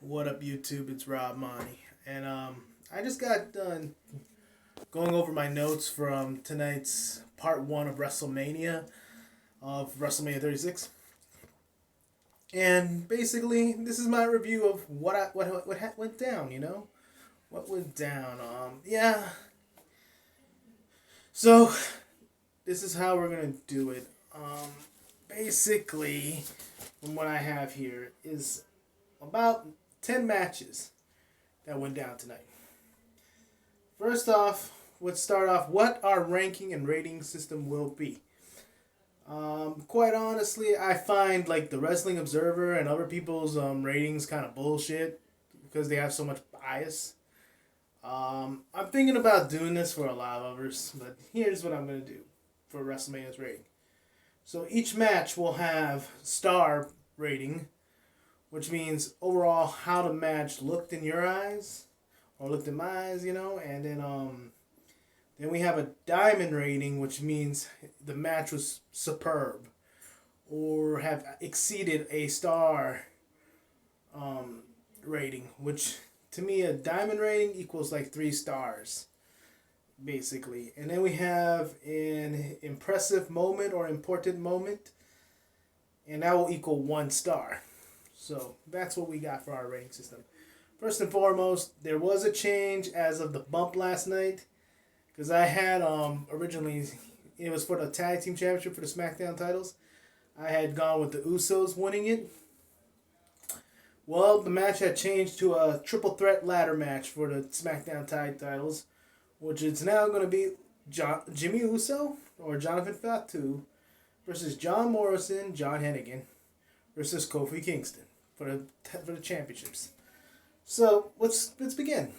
What up, YouTube? It's Rob Monty, and I just got done going over my notes from tonight's part one of WrestleMania 36, and basically this is my review of what went down. What went down. Yeah. So this is how we're gonna do it. Basically, from what I have here is about 10 matches that went down tonight. First off, let's start off what our ranking and rating system will be. Quite honestly, I find like the Wrestling Observer and other people's ratings kind of bullshit because they have so much bias. I'm thinking about doing this for a lot of others, but here's what I'm going to do for WrestleMania's rating. So each match will have star rating, which means overall how the match looked in your eyes, or looked in my eyes, and then we have a diamond rating, which means the match was superb, or have exceeded a star rating, which to me a diamond rating equals like 3 stars, basically. And then we have an impressive moment or important moment, and that will equal 1 star. So that's what we got for our rating system. First and foremost, there was a change as of the bump last night, because I had originally it was for the tag team championship for the SmackDown titles. I had gone with the Usos winning it. Well, the match had changed to a triple threat ladder match for the SmackDown tag titles, which is now going to be Jimmy Uso or Jonathan Fatu versus John Morrison, John Hennigan versus Kofi Kingston for the championships. So let's begin.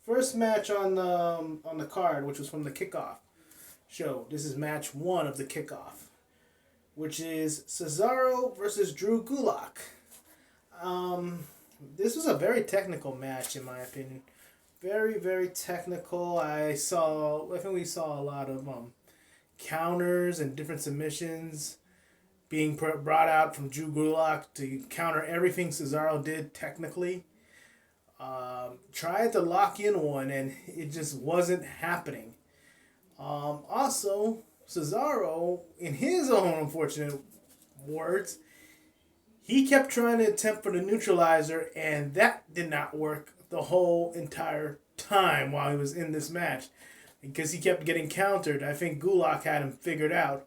First match on the card, which was from the kickoff show. This is match 1 of the kickoff, which is Cesaro versus Drew Gulak. This was a very technical match in my opinion. Very, very technical. I think we saw a lot of counters and different submissions being brought out from Drew Gulak to counter everything Cesaro did technically. Tried to lock in one and it just wasn't happening. Also, Cesaro, in his own unfortunate words, he kept trying to attempt for the neutralizer, and that did not work the whole entire time while he was in this match, because he kept getting countered. I think Gulak had him figured out.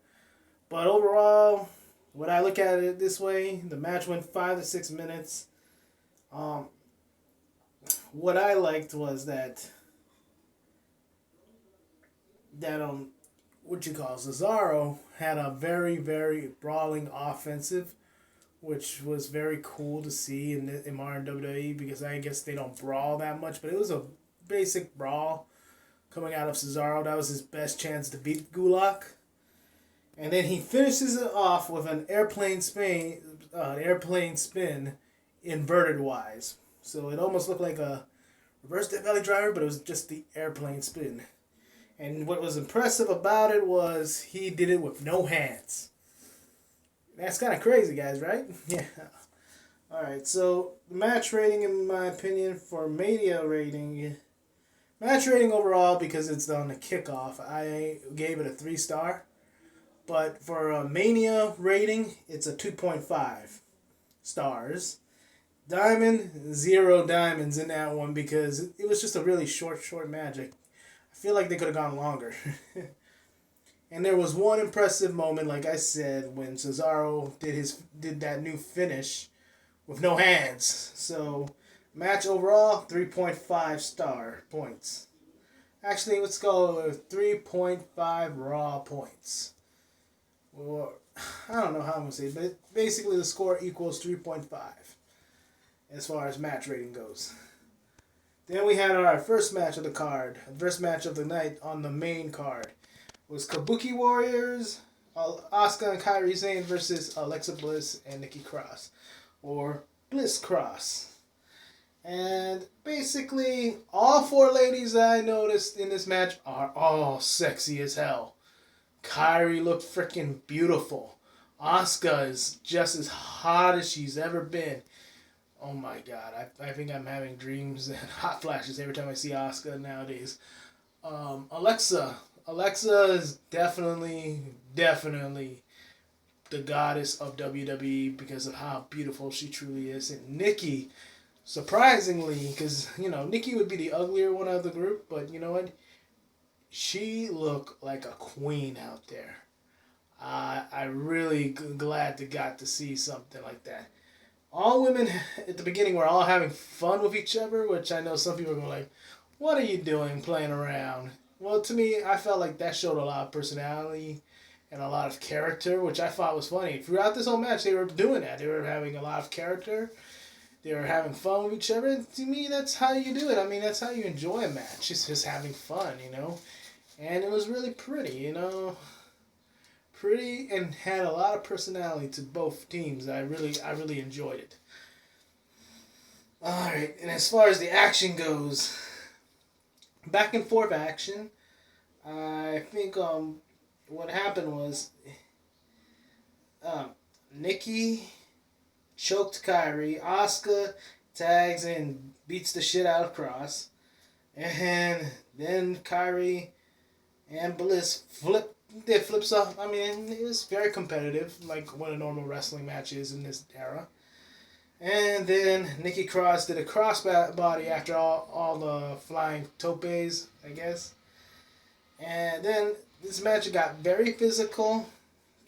But overall, when I look at it this way, the match went 5 to 6 minutes. What I liked was that Cesaro had a very, very brawling offensive, which was very cool to see in modern WWE, because I guess they don't brawl that much, but it was a basic brawl coming out of Cesaro. That was his best chance to beat Gulak. And then he finishes it off with an airplane spin inverted wise. So it almost looked like a reverse dead belly driver, but it was just the airplane spin. And what was impressive about it was he did it with no hands. That's kind of crazy, guys, right? Yeah. Alright, so the match rating, in my opinion, for Mania rating, match rating overall, because it's on the kickoff, I gave it a 3 star. But for a Mania rating, it's a 2.5 stars. Diamond, 0 diamonds in that one, because it was just a really short match. I feel like they could have gone longer. And there was one impressive moment, like I said, when Cesaro did that new finish with no hands. So, match overall, 3.5 star points. Actually, let's go with 3.5 raw points. Or, I don't know how I'm going to say it, but basically the score equals 3.5 as far as match rating goes. Then we had our first match of the card, first match of the night on the main card, was Kabuki Warriors, Asuka and Kairi Sane versus Alexa Bliss and Nikki Cross, or Bliss Cross. And basically, all 4 ladies that I noticed in this match are all sexy as hell. Kairi looked freaking beautiful. Asuka is just as hot as she's ever been. Oh my God, I think I'm having dreams and hot flashes every time I see Asuka nowadays. Alexa is definitely the goddess of WWE because of how beautiful she truly is. And Nikki, surprisingly, because Nikki would be the uglier one of the group, but you know what? She looked like a queen out there. I really glad to got to see something like that. All women at the beginning were all having fun with each other, which I know some people are going like, "What are you doing, playing around?" Well, to me, I felt like that showed a lot of personality and a lot of character, which I thought was funny. Throughout this whole match, they were doing that. They were having a lot of character. They were having fun with each other. And to me, that's how you do it. I mean, that's how you enjoy a match. It's just having fun. And it was really pretty and had a lot of personality to both teams. I really enjoyed it. All right, and as far as the action goes, back and forth action. I think what happened was um, Nikki choked Kyrie. Asuka tags and beats the shit out of Cross, and then Kyrie and Bliss flips off. I mean, it was very competitive, like what a normal wrestling match is in this era. And then Nikki Cross did a crossbody after all the flying topes, I guess. And then this match got very physical.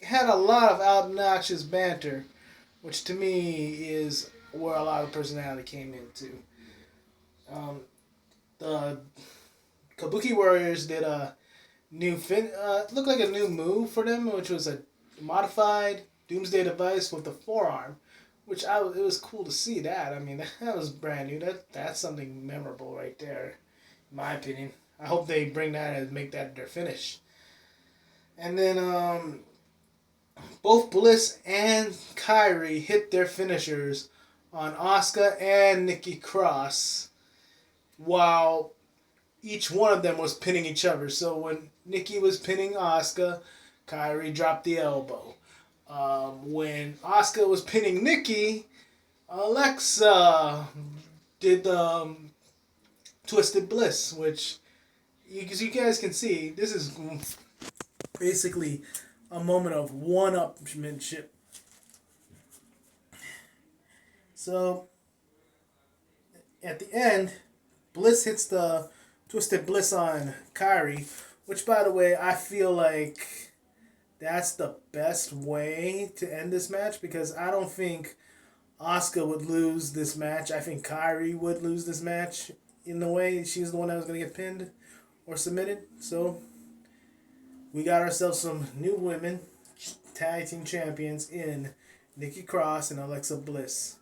It had a lot of obnoxious banter, which to me is where a lot of personality came into. Um, the Kabuki Warriors did a looked like a new move for them, which was a modified Doomsday device with the forearm, which it was cool to see that. I mean, that was brand new. That's something memorable right there, in my opinion. I hope they bring that and make that their finish. And then both Bliss and Kyrie hit their finishers on Asuka and Nikki Cross, while each one of them was pinning each other. So when Nikki was pinning Asuka, Kyrie dropped the elbow. When Asuka was pinning Nikki, Alexa did the Twisted Bliss, which, as you guys can see, this is basically a moment of one-upmanship. So, at the end, Bliss hits the Twisted Bliss on Kyrie, which, by the way, I feel like that's the best way to end this match because I don't think Asuka would lose this match. I think Kyrie would lose this match in the way she's the one that was going to get pinned or submitted. So we got ourselves some new women tag team champions in Nikki Cross and Alexa Bliss.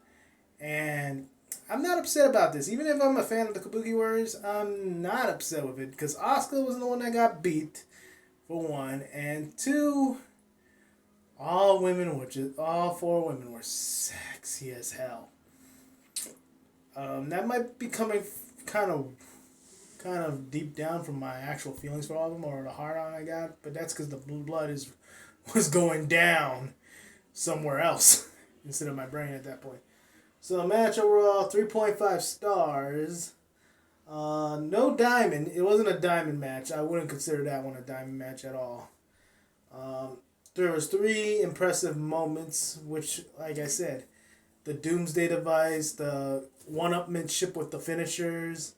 And I'm not upset about this. Even if I'm a fan of the Kabuki Warriors, I'm not upset with it because Asuka was the one that got beat, for one, and two, all four women were sexy as hell. That might be coming kind of deep down from my actual feelings for all of them or the hard on I got, but that's because the blood was going down somewhere else instead of my brain at that point. So the match overall, 3.5 stars. No diamond. It wasn't a diamond match. I wouldn't consider that one a diamond match at all. There was 3 impressive moments, which, like I said, the Doomsday device, the one-upmanship with the finishers,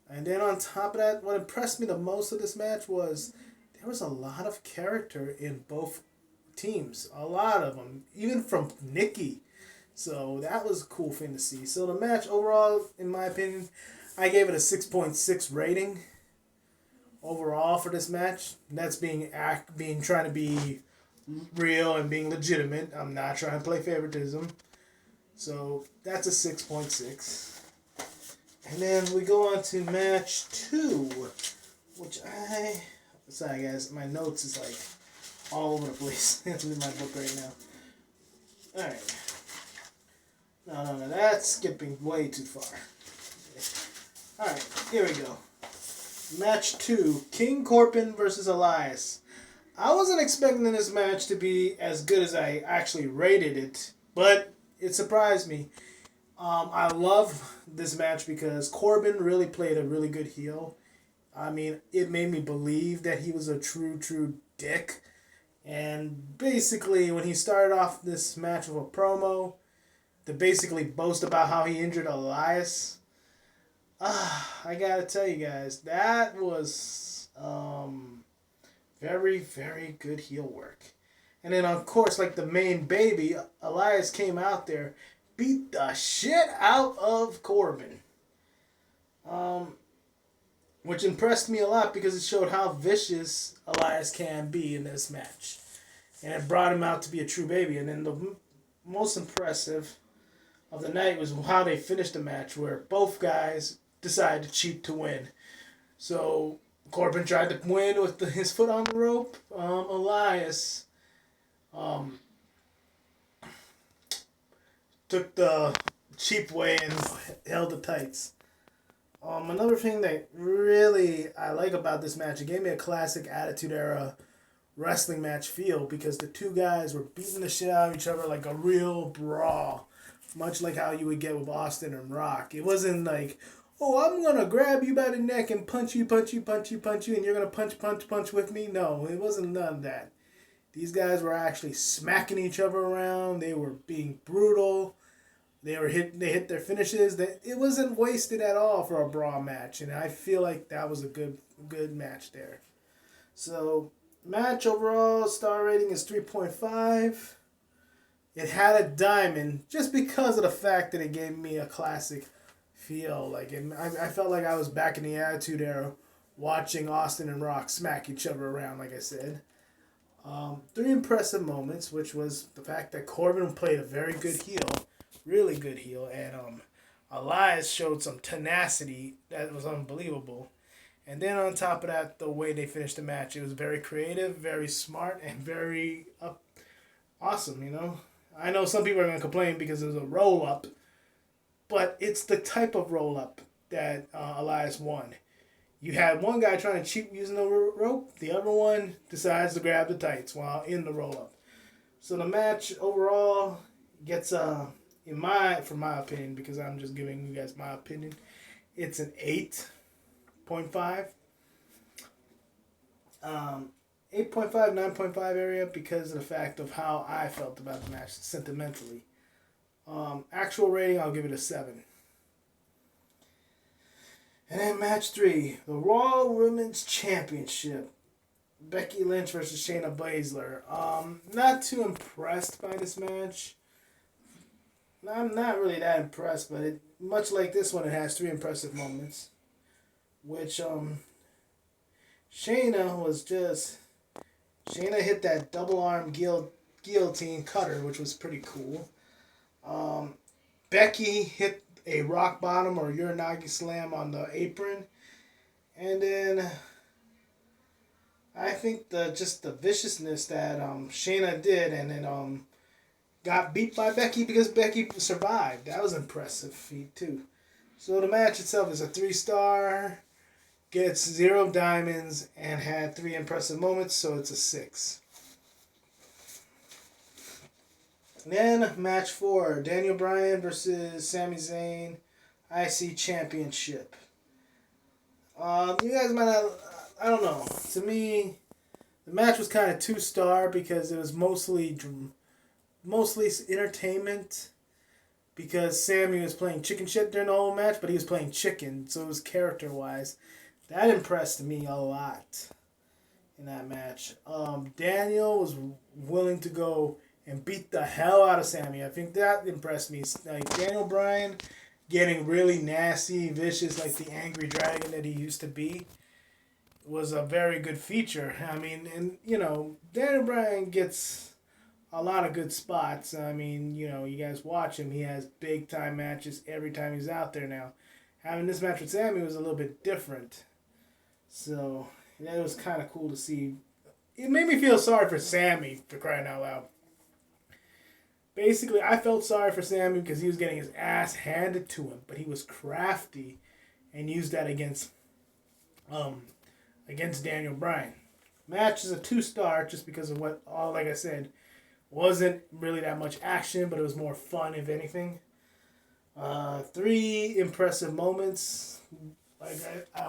and then on top of that, what impressed me the most of this match was there was a lot of character in both teams. A lot of them, even from Nikki. So that was a cool thing to see. So the match overall, in my opinion, I gave it a 6.6 rating overall for this match. That's being trying to be real and being legitimate. I'm not trying to play favoritism. So that's a 6.6. And then we go on to match 2, which sorry guys, my notes is like all over the place. It's in my book right now. Alright. No, that's skipping way too far. Alright, here we go. Match 2, King Corbin versus Elias. I wasn't expecting this match to be as good as I actually rated it, but it surprised me. I love this match because Corbin really played a really good heel. I mean, it made me believe that he was a true dick. And basically, when he started off this match with a promo to basically boast about how he injured Elias, I gotta tell you guys, that was very good heel work. And then, of course, like the main baby, Elias came out there, beat the shit out of Corbin. Which impressed me a lot because it showed how vicious Elias can be in this match. And it brought him out to be a true baby. And then the most impressive of the night was how they finished the match, where both guys decided to cheat to win. So Corbin tried to win with his foot on the rope. Elias took the cheap way and held the tights. Another thing that really I like about this match, it gave me a classic Attitude Era wrestling match feel because the two guys were beating the shit out of each other like a real brawl, much like how you would get with Austin and Rock. It wasn't like, oh, I'm going to grab you by the neck and punch you, and you're going to punch with me. No, it wasn't none of that. These guys were actually smacking each other around. They were being brutal. They hit their finishes. It wasn't wasted at all for a brawl match, and I feel like that was a good match there. So, match overall star rating is 3.5. It had a diamond just because of the fact that it gave me a classic feel. Like I felt like I was back in the Attitude Era watching Austin and Rock smack each other around, like I said. 3 impressive moments, which was the fact that Corbin played a very good heel. Really good heel, and Elias showed some tenacity that was unbelievable. And then on top of that, the way they finished the match, it was very creative, very smart, and very awesome, you know. I know some people are going to complain because it was a roll-up, but it's the type of roll-up that Elias won. You had one guy trying to cheat using the rope, the other one decides to grab the tights while in the roll-up. So the match overall gets from my opinion, because I'm just giving you guys my opinion, it's an 8.5. 8.5, 9.5 area because of the fact of how I felt about the match sentimentally. Actual rating, I'll give it a 7. And then match 3, the Raw Women's Championship. Becky Lynch versus Shayna Baszler. Not too impressed by this match. I'm not really that impressed, but much like this one, it has 3 impressive moments. Which, Shayna hit that double arm guillotine cutter, which was pretty cool. Becky hit a rock bottom or Uranagi slam on the apron. And then I think the viciousness that Shayna did, and then got beat by Becky because Becky survived. That was an impressive feat too. So the match itself is a 3-star, gets 0 diamonds, and had 3 impressive moments, so it's a 6. And then match 4, Daniel Bryan versus Sami Zayn, IC Championship. You guys might not, I don't know. To me, the match was kind of 2-star because it was mostly entertainment, because Sammy was playing chicken shit during the whole match, but he was playing chicken, so it was character-wise. That impressed me a lot in that match. Daniel was willing to go and beat the hell out of Sammy. I think that impressed me. Like Daniel Bryan getting really nasty, vicious, like the angry dragon that he used to be, was a very good feature. I mean, and you know, Daniel Bryan gets a lot of good spots. I mean, you know, you guys watch him. He has big time matches every time he's out there now. Having this match with Sammy was a little bit different. So, that was kind of cool to see. It made me feel sorry for Sammy, for crying out loud. Basically, I felt sorry for Sammy because he was getting his ass handed to him, but he was crafty and used that against Daniel Bryan. Match is a 2-star just because of like I said, wasn't really that much action, but it was more fun, if anything. Three impressive moments, like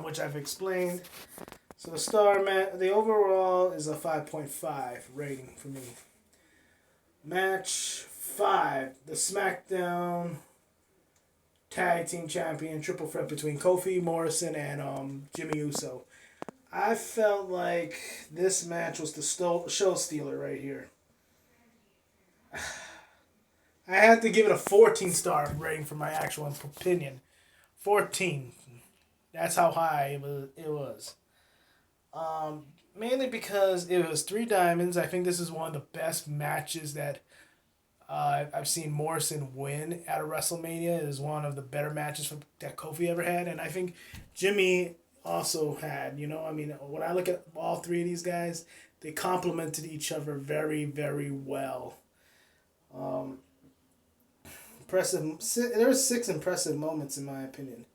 which I've explained. So the overall is a 5.5 rating for me. Match 5, the SmackDown Tag Team Champion triple threat between Kofi, Morrison, and Jimmy Uso. I felt like this match was the show stealer right here. I had to give it a 14-star rating for my actual opinion. 14. That's how high it was. Mainly because it was three diamonds. I think this is one of the best matches that I've seen Morrison win at a WrestleMania. It is one of the better matches that Kofi ever had, and I think Jimmy also had. When I look at all three of these guys, they complemented each other very, very well. Um, Impressive. There were six impressive moments in my opinion.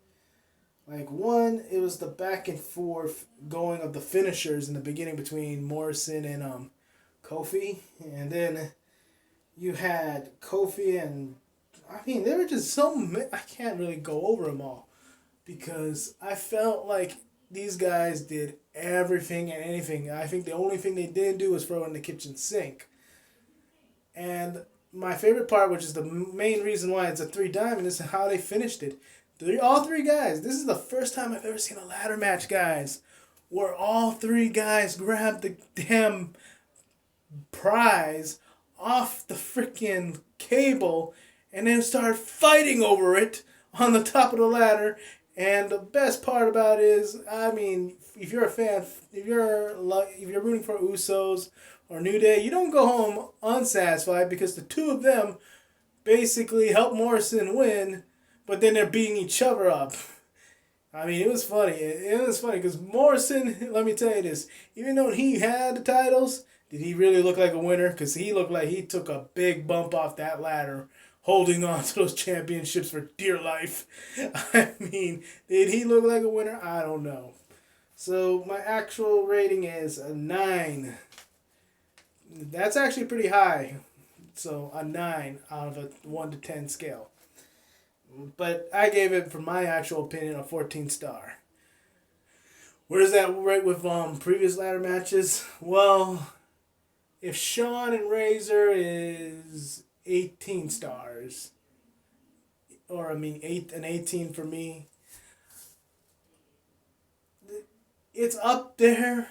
Like one, it was the back and forth going of the finishers in the beginning between Morrison and Kofi, and then you had Kofi and there were just so many. I can't really go over them all because I felt like these guys did everything and anything. I think the only thing they didn't do was throw in the kitchen sink. And my favorite part, which is the main reason why it's a three diamond, is how they finished it. All three guys. This is the first time I've ever seen a ladder match, guys, where all three guys grabbed the damn prize off the freaking cable and then started fighting over it on the top of the ladder. And the best part about it is, if you're a fan, if you're rooting for Usos or New Day, you don't go home unsatisfied because the two of them basically helped Morrison win, but then they're beating each other up. It was funny. It was funny because Morrison, let me tell you this, even though he had the titles, did he really look like a winner? Because he looked like he took a big bump off that ladder, holding on to those championships for dear life. Did he look like a winner? I don't know. So my actual rating is a 9. That's actually pretty high. So a 9 out of a 1 to 10 scale. But I gave it, for my actual opinion, a 14-star. Where does that rate with previous ladder matches? Well, if Shawn and Razor is 18 stars, or an 18 for me, it's up there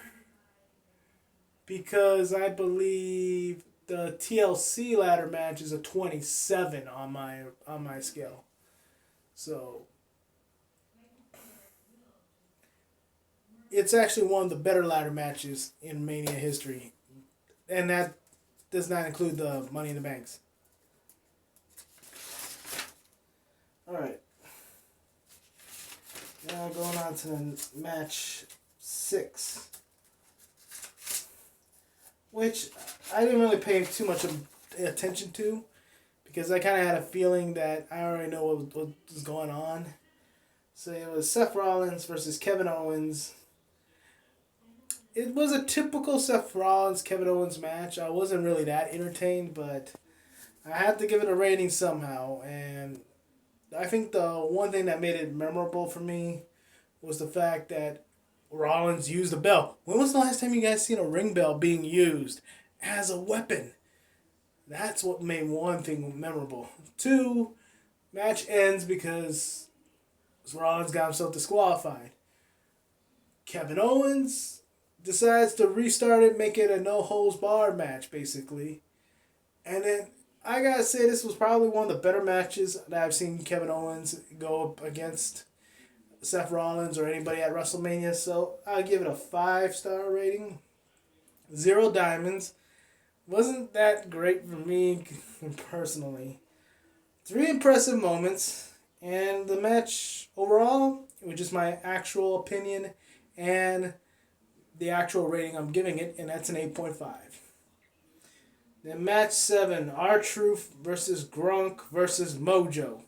because I believe the TLC ladder match is a 27 on my scale. So it's actually one of the better ladder matches in Mania history. And that does not include the Money in the Banks. Alright. Now going on to match 6. Which I didn't really pay too much attention to, because I kind of had a feeling that I already know what was going on. So it was Seth Rollins versus Kevin Owens. It was a typical Seth Rollins, Kevin Owens match. I wasn't really that entertained, but I had to give it a rating somehow. And I think the one thing that made it memorable for me was the fact that Rollins used a bell. When was the last time you guys seen a ring bell being used as a weapon? That's what made one thing memorable. 2, match ends because Rollins got himself disqualified. Kevin Owens decides to restart it, make it a no-holds-barred match, basically. And then, I gotta say, this was probably one of the better matches that I've seen Kevin Owens go up against Seth Rollins or anybody at WrestleMania. So, I'll give it a 5-star rating. 0 diamonds. Wasn't that great for me, personally. 3 impressive moments. And the match overall, it was just my actual opinion and the actual rating I'm giving it, and that's an 8.5. Then match 7, R-Truth versus Gronk versus Mojo.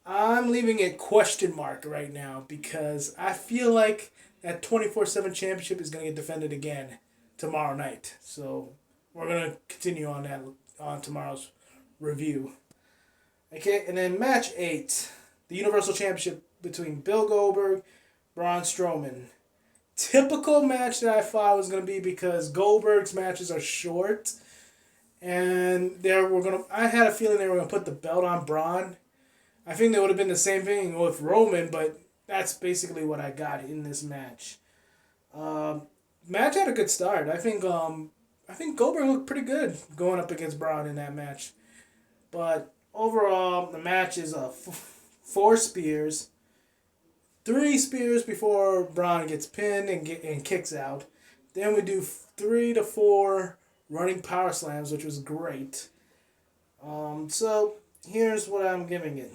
I'm leaving it question mark right now because I feel like that 24/7 championship is going to get defended again tomorrow night. So we're going to continue on that on tomorrow's review. Okay, and then match 8, the Universal Championship between Bill Goldberg, Braun Strowman. Typical match that I thought was going to be because Goldberg's matches are short, and I had a feeling they were going to put the belt on Braun. I think they would have been the same thing with Roman, but that's basically what I got in this match. Um, Match had a good start. I think Goldberg looked pretty good going up against Braun in that match. But overall, the match is 4 spears, 3 spears before Braun gets pinned and kicks out. Then we do 3 to 4 running power slams, which was great. So here's what I'm giving it.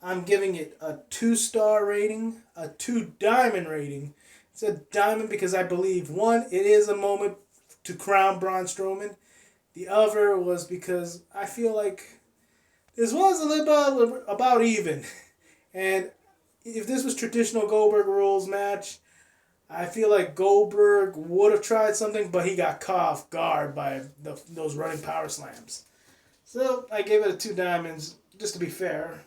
I'm giving it a 2-star rating, a 2-diamond rating. It's a diamond because I believe, one, it is a moment to crown Braun Strowman. The other was because I feel like this was a little bit about even. And if this was traditional Goldberg rules match, I feel like Goldberg would have tried something, but he got caught off guard by those running power slams. So I gave it a 2 diamonds, just to be fair.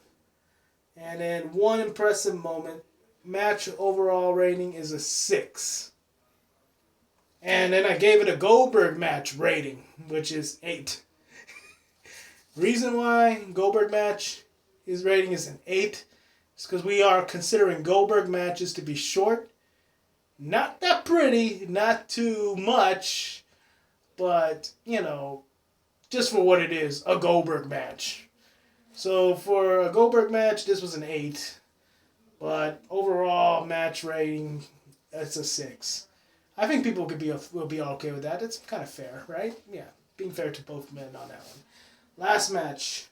And then one impressive moment. Match overall rating is a 6. And then I gave it a Goldberg match rating, which is 8. Reason why Goldberg match, his rating is an 8, is because we are considering Goldberg matches to be short. Not that pretty, not too much, but, just for what it is, a Goldberg match. So for a Goldberg match, this was an 8. But overall match rating, it's a 6. I think people will be okay with that. It's kind of fair, right? Yeah, being fair to both men on that one. Last match,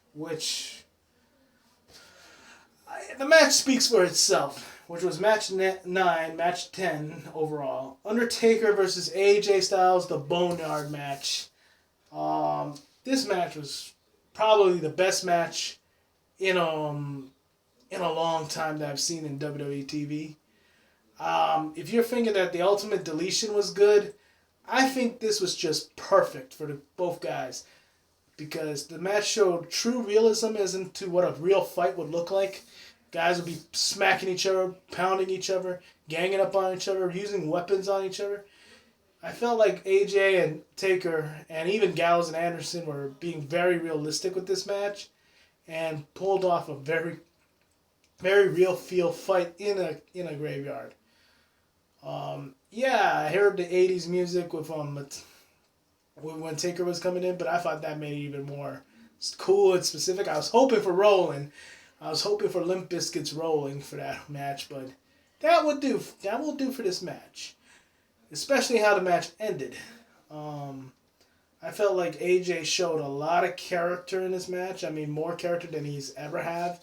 the match speaks for itself, which was match 9, match 10 overall. Undertaker versus AJ Styles, the Boneyard match. This match was probably the best match in a long time that I've seen in WWE TV. If you're thinking that the Ultimate Deletion was good, I think this was just perfect for both guys. Because the match showed true realism as into what a real fight would look like. Guys would be smacking each other, pounding each other, ganging up on each other, using weapons on each other. I felt like AJ and Taker and even Gallows and Anderson were being very realistic with this match and pulled off a very, very real feel fight in a graveyard. I heard the 80s music with when Taker was coming in, but I thought that made it even more cool and specific. I was hoping for Rolling. I was hoping for Limp Bizkit's Rolling for that match, but that will do. That will do for this match. Especially how the match ended. I felt like AJ showed a lot of character in this match. I mean, more character than he's ever had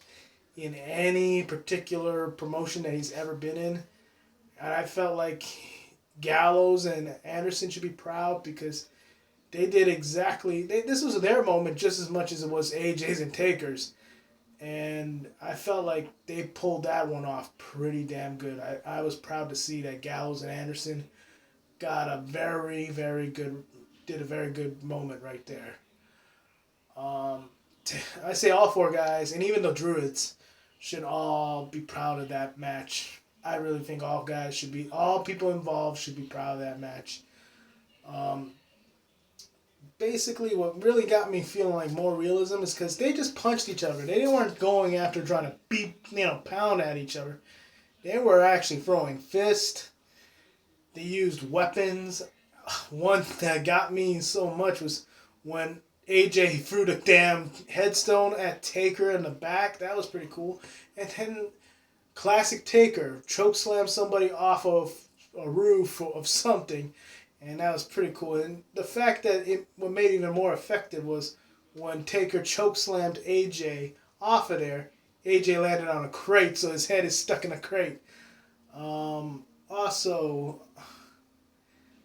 in any particular promotion that he's ever been in. And I felt like Gallows and Anderson should be proud because they did exactly... this was their moment just as much as it was AJ's and Taker's. And I felt like they pulled that one off pretty damn good. I was proud to see that Gallows and Anderson got a very, very good... did a very good moment right there. I say all 4 guys, and even the Druids, should all be proud of that match. I really think all people involved should be proud of that match. Basically, what really got me feeling like more realism is because they just punched each other. They weren't going after trying to pound at each other. They were actually throwing fists. They used weapons. One that got me so much was when AJ threw the damn headstone at Taker in the back. That was pretty cool. And then classic Taker chokeslammed somebody off of a roof of something. And that was pretty cool. And the fact that what made it even more effective was when Taker chokeslammed AJ off of there, AJ landed on a crate, so his head is stuck in a crate. Also,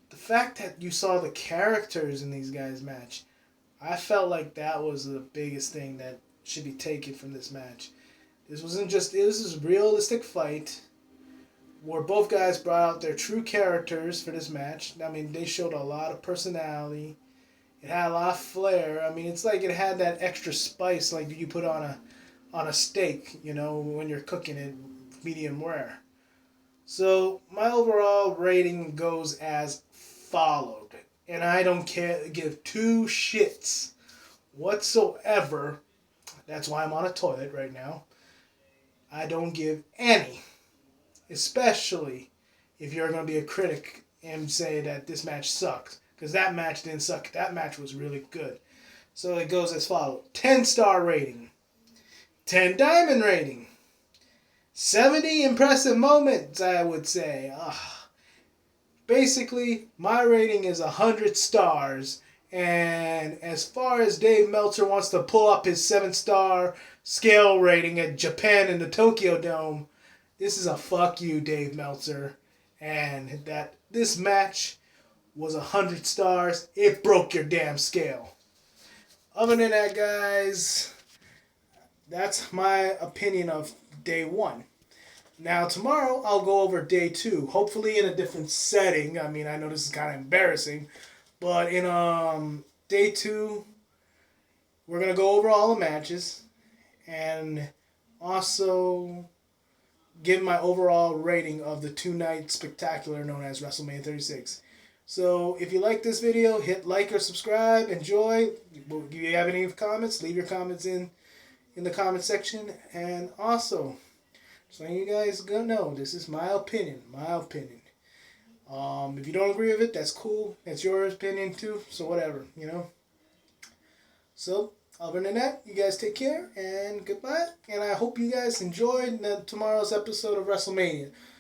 the fact that you saw the characters in these guys' match, I felt like that was the biggest thing that should be taken from this match. This wasn't just... this is a realistic fight where both guys brought out their true characters for this match. I mean, they showed a lot of personality It had a lot of flair. I mean, it's like it had that extra spice like you put on a steak, you know, when you're cooking it medium rare. So my overall rating goes as followed, and I don't care give two shits whatsoever. That's why I'm on a toilet right now. I don't give any, especially if you're going to be a critic and say that this match sucked. Because that match didn't suck. That match was really good. So it goes as follows: 10-star rating, 10 diamond rating, 70 impressive moments, I would say. Basically, my rating is 100 stars. And as far as Dave Meltzer wants to pull up his 7-star scale rating at Japan in the Tokyo Dome, this is a fuck you, Dave Meltzer. And that this match was 100 stars. It broke your damn scale. Other than that, guys, that's my opinion of day one. Now, tomorrow I'll go over day two, hopefully in a different setting. I mean, I know this is kind of embarrassing, but in day two, we're going to go over all the matches and also give my overall rating of the two-night spectacular known as WrestleMania 36. So if you like this video, hit like or subscribe. Enjoy. If you have any comments, leave your comments in the comment section. And also, just letting you guys know, this is my opinion. My opinion. If you don't agree with it, that's cool. That's your opinion too. So whatever, you know. So other than that, you guys take care and goodbye. And I hope you guys enjoyed tomorrow's episode of WrestleMania.